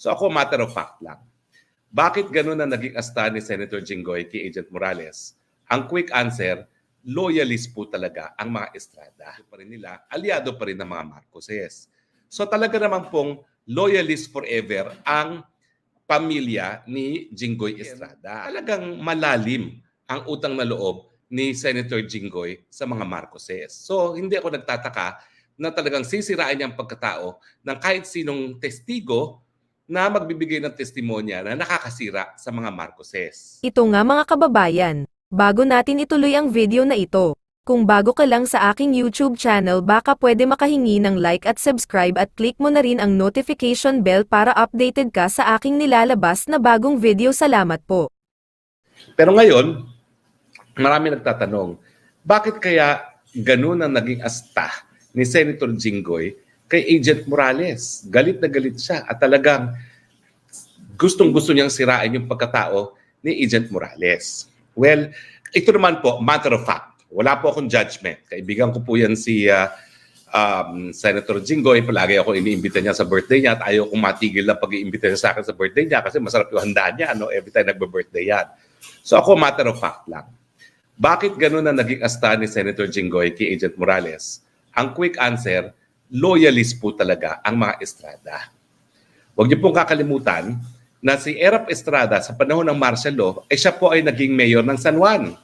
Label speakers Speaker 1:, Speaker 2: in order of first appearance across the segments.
Speaker 1: So ako, matter of fact lang. Bakit ganun na naging asta ni Senator Jinggoy kay Agent Morales? Ang quick answer, loyalist po talaga ang mga Estrada. Pa rin nila, aliado pa rin ng mga Marcoses. So talaga naman pong loyalist forever ang pamilya ni Jinggoy Estrada. Talagang malalim ang utang na loob ni Senator Jinggoy sa mga Marcoses. So hindi ako nagtataka na talagang sisirain niya ang pagkatao ng kahit sinong testigo na magbibigay ng testimonya na nakakasira sa mga Marcoses.
Speaker 2: Ito nga mga kababayan, bago natin ituloy ang video na ito, kung bago ka lang sa aking YouTube channel baka pwede makahingi ng like at subscribe at click mo na rin ang notification bell para updated ka sa aking nilalabas na bagong video. Salamat po.
Speaker 1: Pero ngayon, marami nagtatanong, bakit kaya ganun ang naging asta ni Senator Jinggoy kay Agent Morales? Galit na galit siya at talagang gustong-gusto niyang sirain yung pagkatao ni Agent Morales. Well, ito naman po, matter of fact. Wala po akong judgment. Kaibigan ko po yan si Senator Jinggoy. Palagi ako iniimbita niya sa birthday niya at ayaw kong matigil na pag-iimbita niya sa akin sa birthday niya kasi masarap yung handa niya every time nagbe-birthday yan. So ako, matter of fact lang. Bakit ganun na naging asta ni Senator Jinggoy kay Agent Morales? Ang quick answer, loyalist po talaga ang mga Estrada. Huwag niyo pong kakalimutan na si Erap Estrada sa panahon ng martial law, siya po ay naging mayor ng San Juan.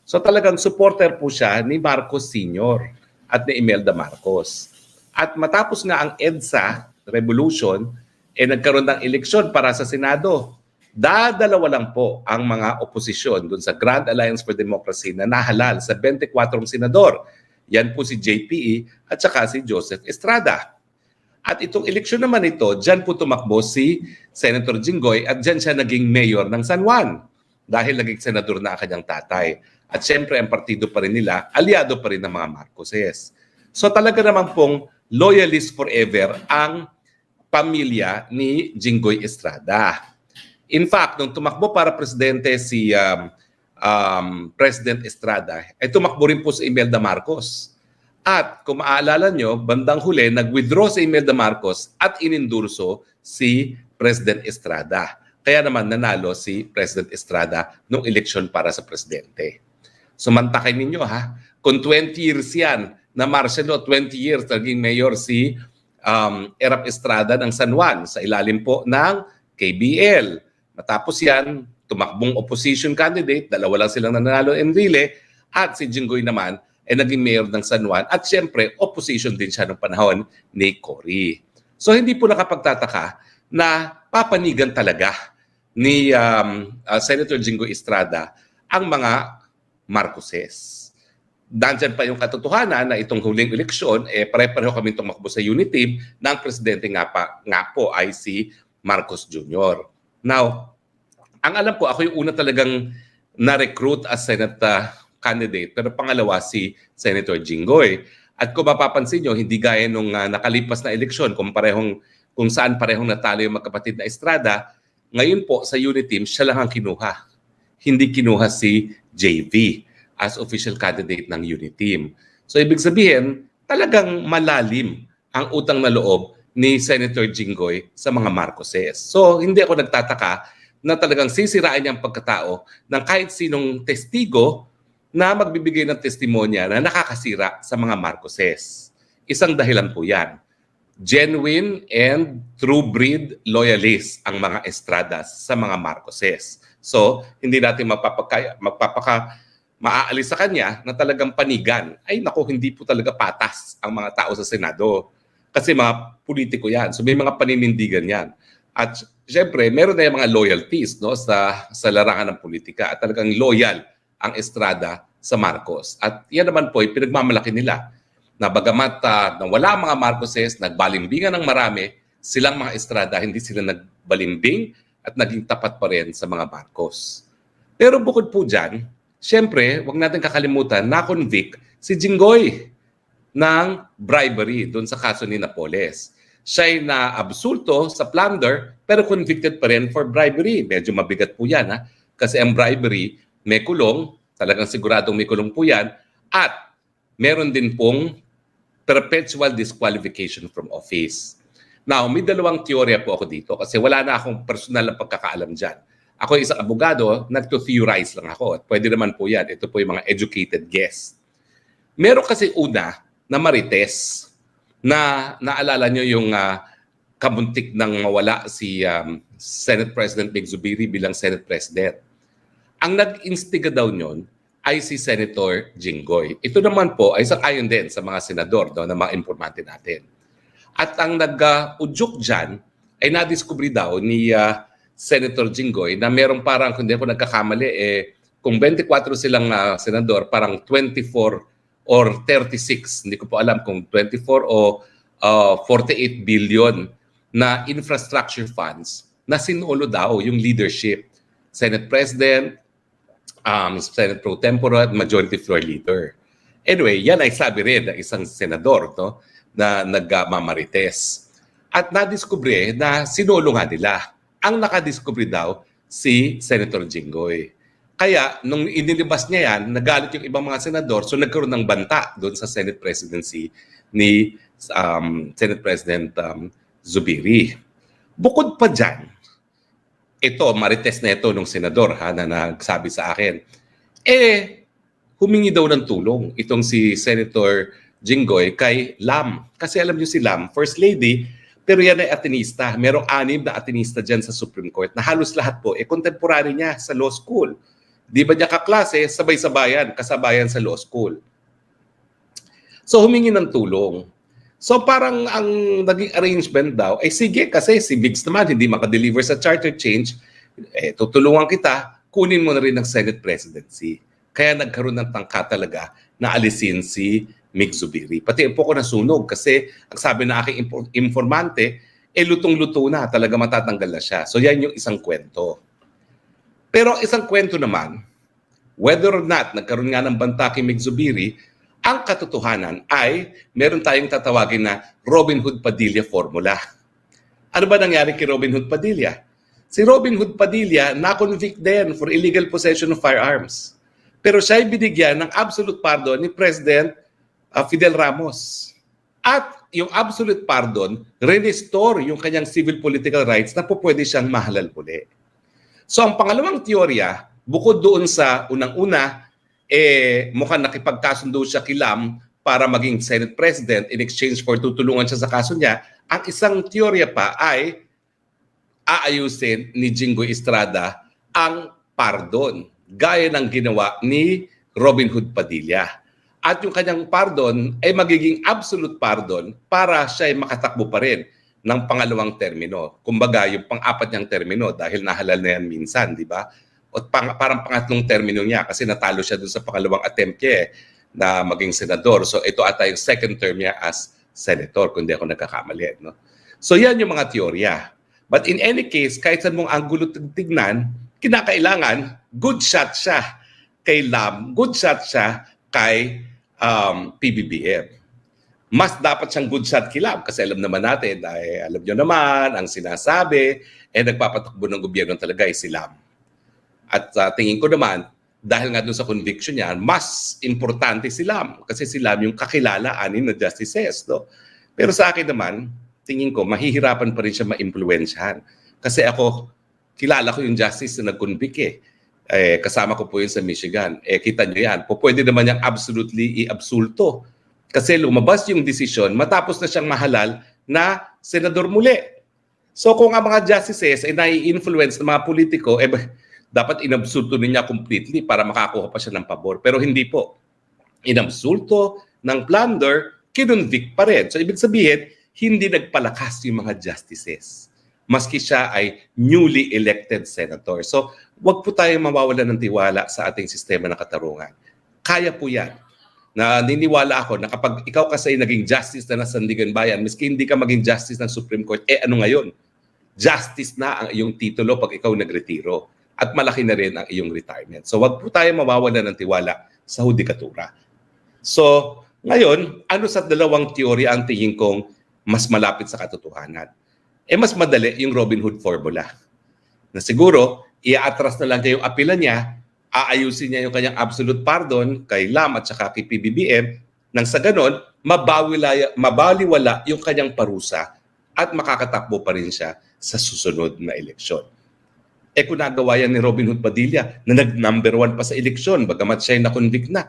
Speaker 1: So talagang supporter po siya ni Marcos Sr. at ni Imelda Marcos. At matapos nga ang EDSA Revolution, nagkaroon ng eleksyon para sa Senado. Dadalawa lang po ang mga oposisyon dun sa Grand Alliance for Democracy na nahalal sa 24 senador. Yan po si JPE at saka si Joseph Estrada. At itong eleksyon naman ito, dyan po tumakbo si Senator Jinggoy at dyan siya naging mayor ng San Juan dahil naging senador na ang kanyang tatay. At syempre, ang partido pa rin nila, aliado pa rin ng mga Marcoses. So talaga naman pong loyalist forever ang pamilya ni Jinggoy Estrada. In fact, nung tumakbo para presidente si President Estrada, ay tumakbo rin po si Imelda Marcos. At kung maaalala nyo, bandang huli, nag-withdraw si Imelda Marcos at inendurso si President Estrada. Kaya naman nanalo si President Estrada nung eleksyon para sa presidente. So mantakay ninyo ha, kung 20 years yan na martial law, 20 years naging mayor si Erap Estrada ng San Juan sa ilalim po ng KBL. Matapos yan, tumakbong opposition candidate, dalawa lang silang nanalo Enrile, at si Jinggoy naman ay naging mayor ng San Juan at siyempre opposition din siya noong panahon ni Cory. So hindi po nakapagtataka na papanigan talaga ni Senator Jinggoy Estrada ang mga Marcoses. Nandiyan pa yung katotohanan na itong huling eleksyon, pare-pareho kami tumakbo sa unit team ng presidente nga po ay si Marcos Jr. Now, ang alam ko, ako yung una talagang na-recruit as Senate candidate, pero pangalawa si Senator Jinggoy. At kung mapapansin nyo, hindi gaya nung nakalipas na eleksyon kung saan parehong natalo yung magkapatid na Estrada, ngayon po sa unit team, siya lang ang kinuha. Hindi kinuha si JV as official candidate ng unit team. So ibig sabihin, talagang malalim ang utang na loob ni Senator Jinggoy sa mga Marcoses. So hindi ako nagtataka na talagang sisirain niya ang pagkatao ng kahit sinong testigo na magbibigay ng testimonya na nakakasira sa mga Marcoses. Isang dahilan po yan. Genuine and true breed loyalist ang mga Estradas sa mga Marcoses. So, hindi natin maaalis sa kanya na talagang panigan. Ay naku, hindi po talaga patas ang mga tao sa Senado. Kasi mga politiko yan. So, may mga paninindigan yan. At siyempre, meron na yung mga loyalties no, sa larangan ng politika. At talagang loyal ang Estrada sa Marcos. At yan naman po, pinagmamalaki nila na bagamat na wala mga Marcoses, nagbalimbingan ng marami, silang mga Estrada, hindi sila nagbalimbing at naging tapat pa rin sa mga Marcos. Pero bukod po dyan, siyempre, huwag natin kakalimutan na convict si Jinggoy ng bribery doon sa kaso ni Napoles. Siya'y na-absulto sa plunder pero convicted pa rin for bribery. Medyo mabigat po yan ha? Kasi ang bribery may kulong, talagang siguradong may kulong po yan, at meron din pong perpetual disqualification from office. Now, may dalawang teorya po ako dito kasi wala na akong personal na pagkakaalam dyan. Ako ay isang abogado, nagto-theorize lang ako. At pwede naman po yan. Ito po yung mga educated guess. Meron kasi una na marites na naalala nyo yung kabuntik ng mawala si Senate President Mig Zubiri bilang Senate President. Ang nag-instiga daw nyon ay si Senator Jinggoy. Ito naman po ay sang-ayon din sa mga senador na mga informante natin. At ang nag-udyok dyan ay nadiskubre daw ni Senator Jinggoy na merong parang, kung hindi ako nagkakamali, kung 24 silang senador, parang 24 or 36, hindi ko po alam kung 24 o 48 billion na infrastructure funds na sinulo daw yung leadership. Senate President, Senate Pro Tempore at Majority Floor Leader. Anyway, yan ay sabi rin ng isang senador na nagmamarites. At nadiskubre na sinulo nga nila. Ang nakadiskubre daw si Senator Jinggoy. Kaya nung inilabas niya yan, nagalit yung ibang mga senador, so nagkaroon ng banta doon sa Senate presidency ni Senate President Zubiri. Bukod pa dyan, ito, marites na ito nung senador na nagsabi sa akin, humingi daw ng tulong itong si Senator Jinggoy kay Lam. Kasi alam niyo si Lam, First Lady, pero yan ay atenista. Merong 6 na atenista dyan sa Supreme Court na halos lahat po, contemporary niya sa law school. Di ba niya kaklase, sabay-sabayan, kasabayan sa law school. So humingi ng tulong. So parang ang naging arrangement daw, sige kasi si Biggs naman hindi makadeliver sa charter change, tutulungan kita, kunin mo na rin ang Senate presidency. Kaya nagkaroon ng tangka talaga na alisin si Mig Zubiri. Pati po ko nasunog kasi ang sabi na aking informante, lutong-luto na, talaga matatanggal na siya. So yan yung isang kwento. Pero isang kwento naman, whether or not nagkaroon nga ng banta kay Mig Zubiri, ang katotohanan ay meron tayong tatawagin na Robin Hood Padilla formula. Ano ba nangyari kay Robin Hood Padilla? Si Robin Hood Padilla na-convict din for illegal possession of firearms. Pero siya ay binigyan ng absolute pardon ni President Fidel Ramos. At yung absolute pardon, restore yung kanyang civil political rights na po pwede siyang mahalal muli. So ang pangalawang teorya, bukod doon sa unang-una, mukhang nakipagkasundo siya kay Lam para maging Senate President in exchange for tutulungan siya sa kaso niya, ang isang teorya pa ay aayusin ni Jinggoy Estrada ang pardon, gaya ng ginawa ni Robin Hood Padilla. At yung kanyang pardon ay magiging absolute pardon para siya ay makatakbo pa rin ng pangalawang termino. Kumbaga, yung pang-apat niyang termino dahil nahalal na yan minsan, di ba? O parang pangatlong termino niya kasi natalo siya dun sa pangalawang attempt niya na maging senador. So ito ata yung second term niya as senator, kung di ako nagkakamali. No? So yan yung mga teorya. But in any case, kahit saan mong anggulo tignan, kinakailangan good shot siya kay Lam, good shot siya kay PBBM. Mas dapat siyang good shot kay Lam kasi alam naman natin, alam nyo naman, ang sinasabi, nagpapatakbo ng gobyerno talaga ay si Lam. At tingin ko naman, dahil nga doon sa conviction niya, mas importante si Lam kasi si Lam yung kakilala anin na justices. No? Pero sa akin naman, tingin ko, mahihirapan pa rin siya ma-impluensyahan. Kasi ako, kilala ko yung justice na nag-convict kasama ko po yun sa Michigan. Kita nyo yan. Pwede naman niyang absolutely i-absulto. Kasi lumabas yung desisyon, matapos na siyang mahalal na senador muli. So kung ang mga justices ay nai-influence ng mga politiko, dapat inabsulto niya completely para makakuha pa siya ng pabor. Pero hindi po. Inabsulto ng plunder, kinonvict pa rin. So ibig sabihin, hindi nagpalakas yung mga justices. Maski siya ay newly elected senator. So, wag po tayong mawawalan ng tiwala sa ating sistema ng katarungan. Kaya po yan. Naniniwala ako na kapag ikaw kasi naging justice na Sandigan Bayan, miski hindi ka maging justice ng Supreme Court, ano ngayon? Justice na ang iyong titulo pag ikaw nagretiro. At malaki na rin ang iyong retirement. So, wag po tayong mawawalan ng tiwala sa hudikatura. So, ngayon, ano sa dalawang teorya ang tingin kong mas malapit sa katotohanan? Mas madali yung Robin Hood formula. Na siguro, i-atras na lang niya yung apela niya, aayusin niya yung kanyang absolute pardon kay Lam at saka kay PBBM, nang sa ganon, mabaliwala yung kanyang parusa at makakatakbo pa rin siya sa susunod na eleksyon. Kung nagawa yan ni Robin Hood Padilla na nag-number 1 pa sa eleksyon, bagamat siya'y na-convict na,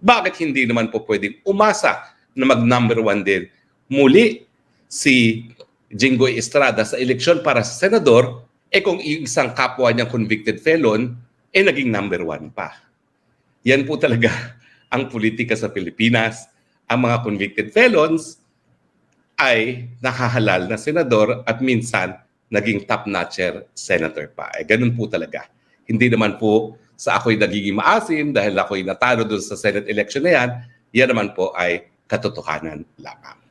Speaker 1: bakit hindi naman po pwedeng umasa na mag-number 1 din muli si Jinggoy Estrada sa eleksyon para sa senador, kung yung isang kapwa niyang convicted felon, naging number 1 pa. Yan po talaga ang politika sa Pilipinas. Ang mga convicted felons ay nakahalal na senador at minsan naging top-notcher senator pa. Ganun po talaga. Hindi naman po sa ako'y nagiging maasim dahil ako'y natalo doon sa Senate election na yan, yan naman po ay katotohanan lamang.